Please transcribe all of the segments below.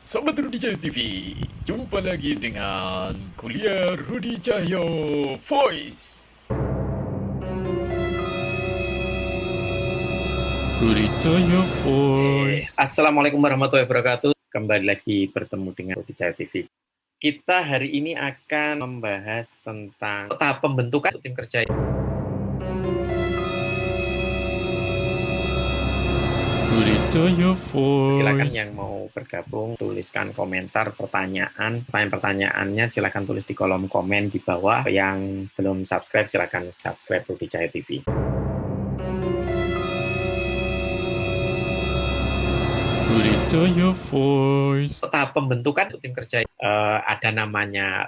Sobat Rudi Cahyo TV, jumpa lagi dengan Kuliah Rudi Cahyo Voice. Rudi Cahyo Voice. Assalamualaikum warahmatullahi wabarakatuh. Kembali lagi bertemu dengan Rudi Cahyo TV. Kita hari ini akan membahas tentang tahap pembentukan tim kerja. Rudi Cahyo Voice. Silakan yang mau bergabung, tuliskan komentar, pertanyaannya silakan tulis di kolom komen di bawah. Yang belum subscribe, silakan subscribe Rudi Cahyo TV. Rudi Cahyo Voice. Tahap pembentukan tim kerja ada namanya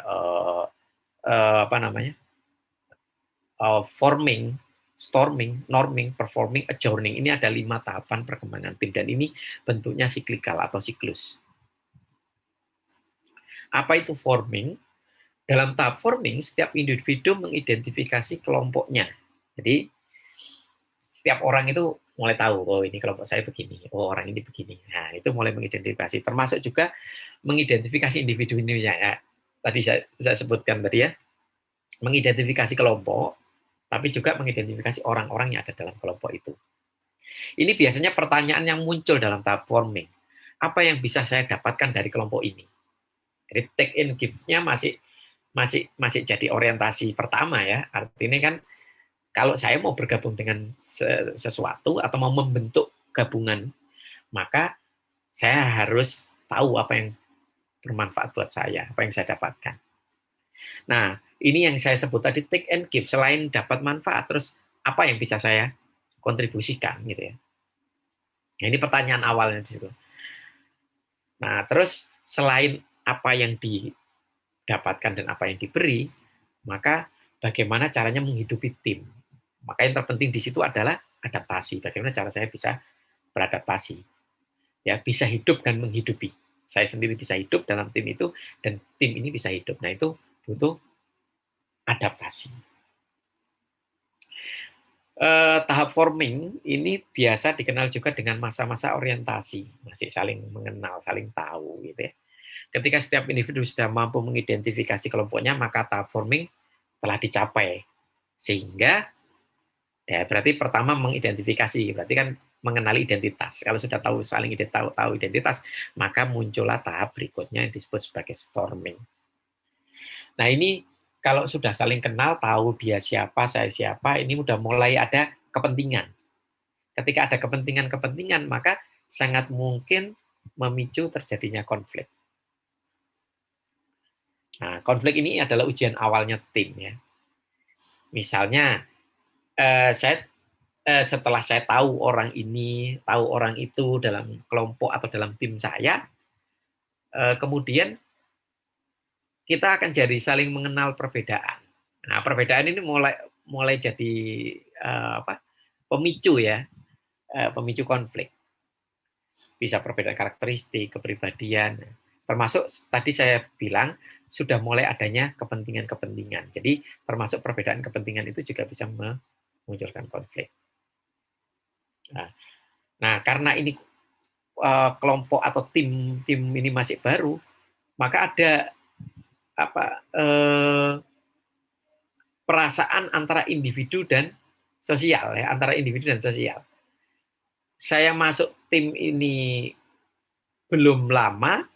forming, storming, norming, performing, adjourning. Ini ada 5 tahapan perkembangan tim dan ini bentuknya siklikal atau siklus. Apa itu forming? Dalam tahap forming, setiap individu mengidentifikasi kelompoknya. Jadi setiap orang itu mulai tahu, oh ini kelompok saya begini, oh orang ini begini. Nah, itu mulai mengidentifikasi. Termasuk juga mengidentifikasi individu-individunya. Ya. Tadi saya sebutkan tadi ya, mengidentifikasi kelompok, tapi juga mengidentifikasi orang-orang yang ada dalam kelompok itu. Ini biasanya pertanyaan yang muncul dalam tahap forming. Apa yang bisa saya dapatkan dari kelompok ini? Jadi take and give-nya masih jadi orientasi pertama ya. Artinya kan kalau saya mau bergabung dengan sesuatu atau mau membentuk gabungan, maka saya harus tahu apa yang bermanfaat buat saya, apa yang saya dapatkan. Nah, ini yang saya sebut tadi take and give. Selain dapat manfaat, terus apa yang bisa saya kontribusikan gitu ya. Nah, ini pertanyaan awalnya di situ. Nah, terus selain apa yang didapatkan dan apa yang diberi, maka bagaimana caranya menghidupi tim. Maka yang terpenting di situ adalah adaptasi. Bagaimana cara saya bisa beradaptasi. Ya, bisa hidup dan menghidupi. Saya sendiri bisa hidup dalam tim itu dan tim ini bisa hidup. Nah, itu butuh adaptasi. Tahap forming ini biasa dikenal juga dengan masa-masa orientasi, masih saling mengenal, saling tahu gitu ya. Ketika setiap individu sudah mampu mengidentifikasi kelompoknya, maka tahap forming telah dicapai. Sehingga ya berarti pertama mengidentifikasi, berarti kan mengenali identitas. Kalau sudah tahu saling tahu identitas, maka muncullah tahap berikutnya yang disebut sebagai storming. Nah, ini kalau sudah saling kenal, tahu dia siapa, saya siapa, ini udah mulai ada kepentingan. Ketika ada kepentingan-kepentingan, maka sangat mungkin memicu terjadinya konflik. Nah, konflik ini adalah ujian awalnya tim ya. Misalnya, setelah saya tahu orang ini, tahu orang itu dalam kelompok atau dalam tim saya, kemudian kita akan jadi saling mengenal perbedaan. Nah, perbedaan ini mulai jadi pemicu ya, pemicu konflik. Bisa perbedaan karakteristik, kepribadian, termasuk tadi saya bilang sudah mulai adanya kepentingan-kepentingan. Jadi termasuk perbedaan kepentingan itu juga bisa memunculkan konflik. Nah, karena ini kelompok atau tim ini masih baru, maka ada perasaan antara individu dan sosial ya, antara individu dan sosial. Saya masuk tim ini belum lama,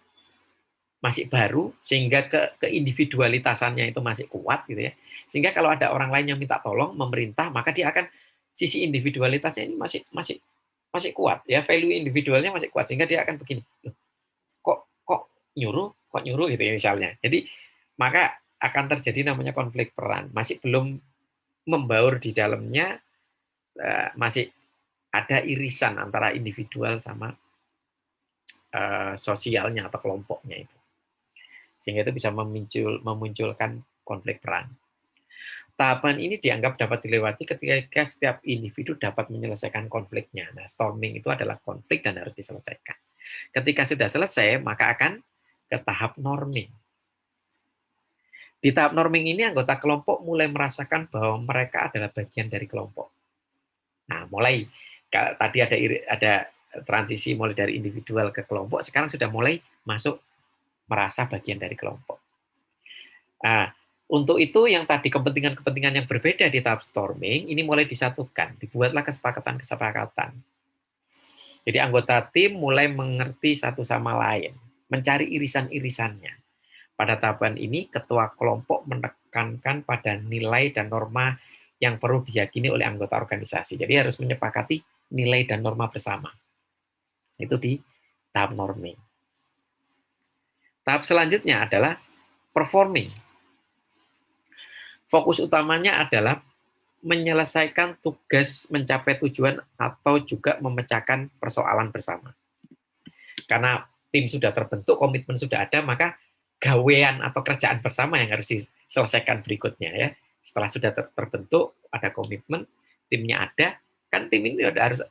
masih baru, sehingga keindividualitasannya itu masih kuat gitu ya. Sehingga kalau ada orang lain yang minta tolong memerintah, maka dia akan sisi individualitasnya ini masih kuat ya, value individualnya masih kuat, sehingga dia akan begini. Loh, kok nyuruh gitu ya misalnya. Jadi maka akan terjadi namanya konflik peran. Masih belum membaur di dalamnya, masih ada irisan antara individual sama sosialnya atau kelompoknya itu. Sehingga itu bisa memunculkan konflik peran. Tahapan ini dianggap dapat dilewati ketika setiap individu dapat menyelesaikan konfliknya. Nah, storming itu adalah konflik dan harus diselesaikan. Ketika sudah selesai, maka akan ke tahap norming. Di tahap norming ini, anggota kelompok mulai merasakan bahwa mereka adalah bagian dari kelompok. Nah, mulai tadi ada transisi mulai dari individual ke kelompok, sekarang sudah mulai masuk merasa bagian dari kelompok. Nah, untuk itu yang tadi kepentingan-kepentingan yang berbeda di tahap storming, ini mulai disatukan, dibuatlah kesepakatan-kesepakatan. Jadi anggota tim mulai mengerti satu sama lain, mencari irisan-irisannya. Pada tahapan ini, ketua kelompok menekankan pada nilai dan norma yang perlu diyakini oleh anggota organisasi. Jadi harus menyepakati nilai dan norma bersama. Itu di tahap norming. Tahap selanjutnya adalah performing. Fokus utamanya adalah menyelesaikan tugas mencapai tujuan atau juga memecahkan persoalan bersama. Karena tim sudah terbentuk, komitmen sudah ada, maka gawean atau kerjaan bersama yang harus diselesaikan berikutnya ya. Setelah sudah terbentuk, ada komitmen, timnya ada, kan tim ini harus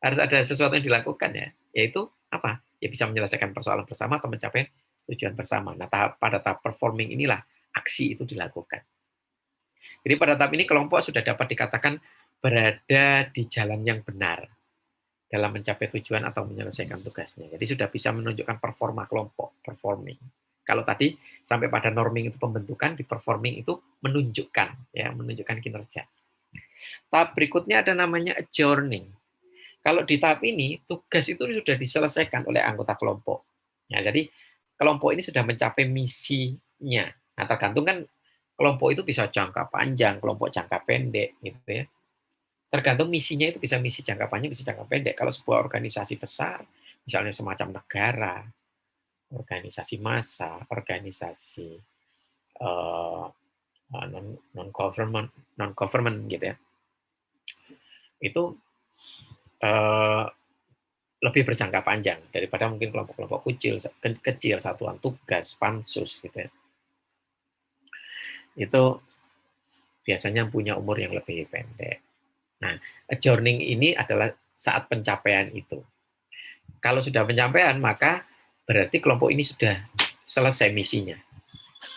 ada sesuatu yang dilakukan ya, yaitu apa? Ya bisa menyelesaikan persoalan bersama atau mencapai tujuan bersama. Nah, pada tahap performing inilah aksi itu dilakukan. Jadi pada tahap ini kelompok sudah dapat dikatakan berada di jalan yang benar dalam mencapai tujuan atau menyelesaikan tugasnya. Jadi sudah bisa menunjukkan performa kelompok, performing. Kalau tadi sampai pada norming itu pembentukan, di performing itu menunjukkan kinerja. Tahap berikutnya ada namanya adjourning. Kalau di tahap ini tugas itu sudah diselesaikan oleh anggota kelompok. Ya, jadi kelompok ini sudah mencapai misinya. Nah, tergantung kan kelompok itu bisa jangka panjang, kelompok jangka pendek gitu ya. Tergantung misinya itu bisa misi jangka panjang, bisa jangka pendek. Kalau sebuah organisasi besar, misalnya semacam negara, organisasi massa, organisasi non-government gitu ya, itu lebih berjangka panjang daripada mungkin kelompok-kelompok kecil, satuan tugas, pansus gitu ya. Itu biasanya punya umur yang lebih pendek. Nah, adjourning ini adalah saat pencapaian itu. Kalau sudah pencapaian, maka berarti kelompok ini sudah selesai misinya.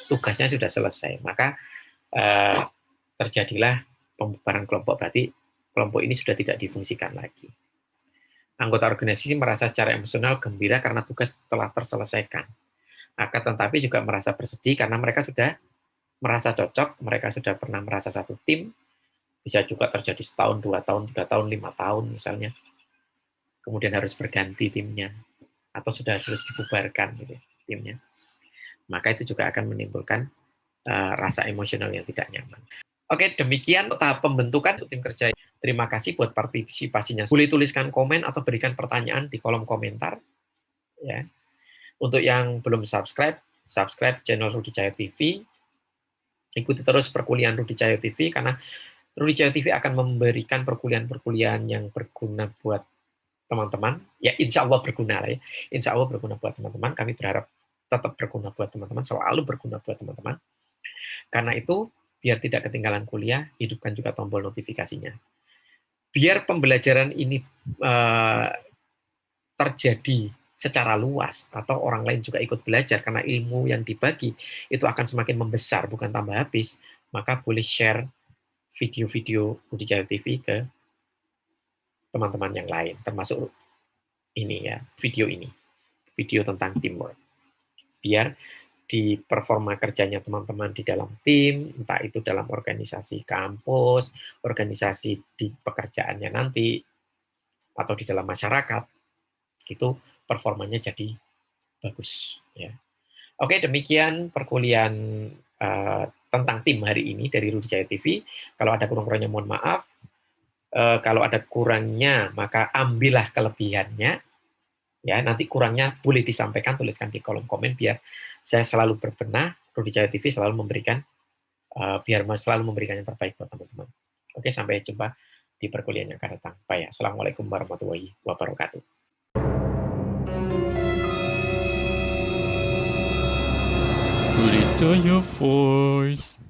Tugasnya sudah selesai. Maka terjadilah pembubaran kelompok. Berarti kelompok ini sudah tidak difungsikan lagi. Anggota organisasi merasa secara emosional gembira karena tugas telah terselesaikan. Akan tetapi juga merasa bersedih karena mereka sudah merasa cocok, mereka sudah pernah merasa satu tim, bisa juga terjadi setahun, 2 tahun, 3 tahun, 5 tahun misalnya. Kemudian harus berganti timnya, atau sudah harus dibubarkan gitu, timnya. Maka itu juga akan menimbulkan rasa emosional yang tidak nyaman. Oke, demikian tahap pembentukan tim kerja. Terima kasih buat partisipasinya. Boleh tuliskan komen atau berikan pertanyaan di kolom komentar. Ya. Untuk yang belum subscribe channel Rudi Cahyo TV. Ikuti terus perkuliahan Rudi Cahyo TV, karena Rudi Cahyo TV akan memberikan perkuliahan-perkuliahan yang berguna buat teman-teman. Ya, insya Allah berguna lah ya. Insya Allah berguna buat teman-teman. Kami berharap tetap berguna buat teman-teman, selalu berguna buat teman-teman. Karena itu, biar tidak ketinggalan kuliah, hidupkan juga tombol notifikasinya. Biar pembelajaran ini terjadi secara luas, atau orang lain juga ikut belajar, karena ilmu yang dibagi itu akan semakin membesar, bukan tambah habis, maka boleh share video-video Rudi Cahyo TV ke teman-teman yang lain, termasuk ini ya, video tentang teamwork. Biar di performa kerjanya teman-teman di dalam tim, entah itu dalam organisasi kampus, organisasi di pekerjaannya nanti, atau di dalam masyarakat, itu performanya jadi bagus. Ya. Oke, demikian perkuliahan tentang tim hari ini dari Rudi Cahyo TV. Kalau ada kurang-kurangnya mohon maaf. Kalau ada kurangnya, maka ambillah kelebihannya. Ya, nanti kurangnya boleh disampaikan, tuliskan di kolom komen biar saya selalu berbenah. Rudi Cahyo TV selalu memberikan selalu memberikan yang terbaik buat teman-teman. Oke, sampai jumpa di perkuliahan yang akan datang. Bye. Assalamualaikum warahmatullahi wabarakatuh. Rudi Cahyo Voice.